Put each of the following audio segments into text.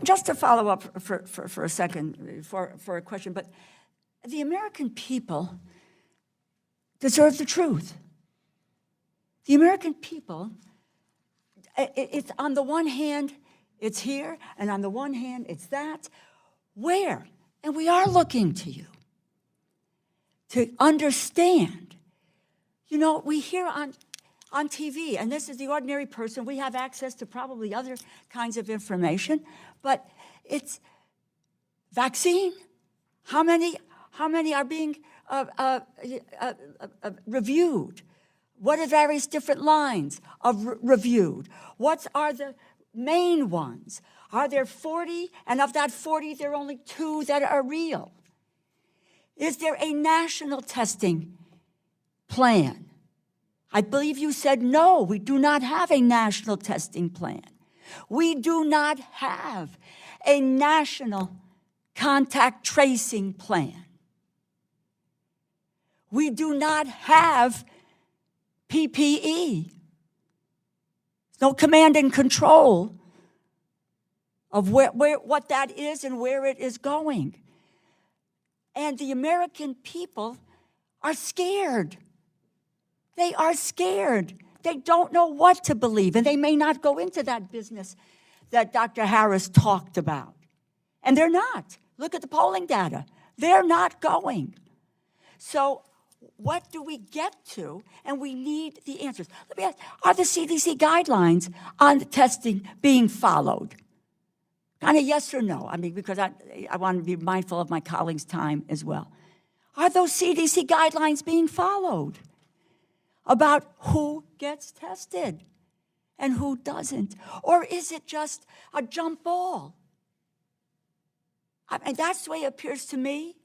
just to follow up for a second, for a question, but the American people deserve the truth. The American people, it's on the one hand, it's here, and on the one hand, it's that. Where? And we are looking to you to understand. You know, we hear on TV, and this is the ordinary person, we have access to probably other kinds of information, but it's vaccine. How many are being reviewed? What are various different lines of reviewed? What are the main ones? Are there 40? And of that 40, there are only 2 that are real. Is there a national testing plan? I believe you said no, we do not have a national testing plan. We do not have a national contact tracing plan. We do not have PPE. No command and control of what that is and where it is going. And the American people are scared. They are scared. They don't know what to believe, and they may not go into that business that Dr. Harris talked about. And they're not. Look at the polling data. They're not going. So what do we get to? And we need the answers. Let me ask, are the CDC guidelines on the testing being followed? Kind of yes or no? I mean, because I want to be mindful of my colleagues' time as well. Are those CDC guidelines being followed about who gets tested and who doesn't? Or is it just a jump ball? I mean, that's the way it appears to me,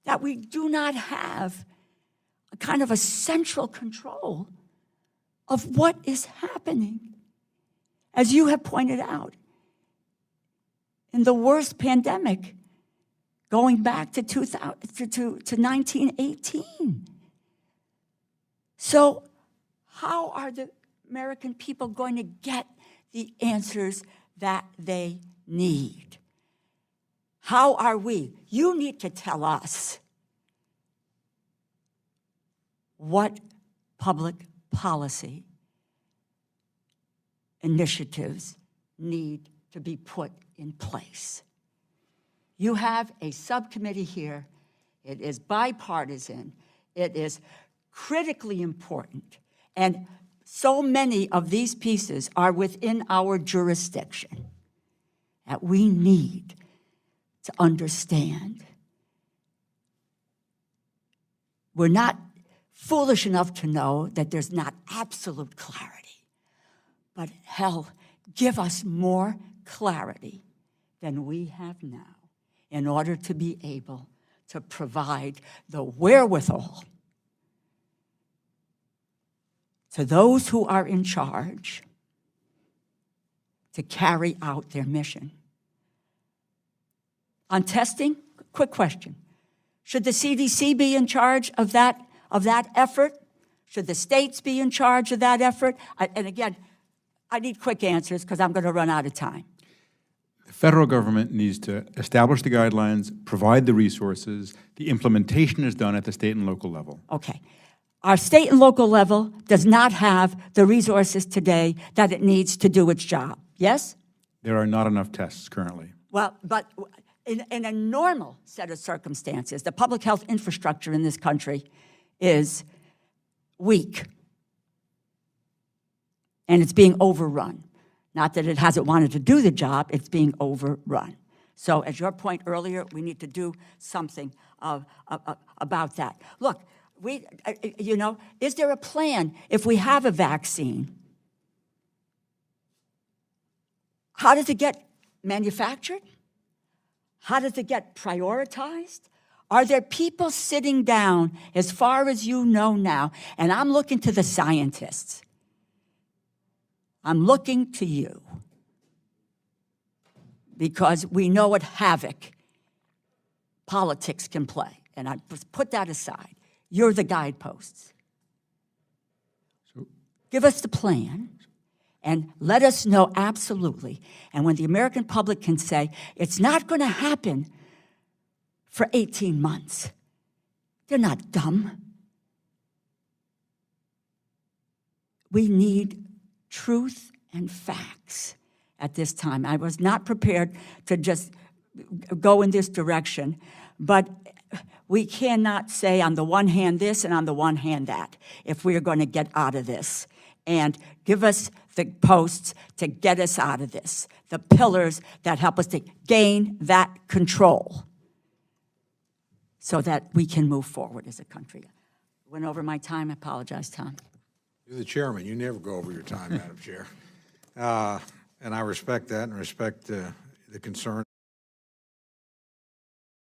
that we do not have a kind of a central control of what is happening. As you have pointed out, in the worst pandemic going back to 1918. So how are the American people going to get the answers that they need? How are we? You need to tell us what public policy initiatives need to be put in place. You have a subcommittee here. It is bipartisan. It is critically important. And so many of these pieces are within our jurisdiction that we need to understand. We're not foolish enough to know that there's not absolute clarity. But hell, give us more clarity than we have now in order to be able to provide the wherewithal to those who are in charge to carry out their mission. On testing, quick question. Should the CDC be in charge of that effort? Should the states be in charge of that effort? And again, I need quick answers because I'm going to run out of time. The federal government needs to establish the guidelines, provide the resources. The implementation is done at the state and local level. Okay. Our state and local level does not have the resources today that it needs to do its job. Yes? There are not enough tests currently. Well, but in a normal set of circumstances, the public health infrastructure in this country is weak. And it's being overrun. Not that it hasn't wanted to do the job, it's being overrun. So as your point earlier, we need to do something about that. Look, is there a plan if we have a vaccine? How does it get manufactured? How does it get prioritized? Are there people sitting down, as far as you know now, and I'm looking to the scientists, I'm looking to you, because we know what havoc politics can play, and I put that aside. You're the guideposts. So, give us the plan, And let us know absolutely. And when the American public can say, it's not going to happen for 18 months, they're not dumb. We need truth and facts at this time. I was not prepared to just go in this direction, but we cannot say on the one hand this and on the one hand that if we are going to get out of this. And give us the posts to get us out of this, the pillars that help us to gain that control so that we can move forward as a country. Went over my time. I apologize, Tom. You're the chairman. You never go over your time, Madam Chair. And I respect that and respect the concern.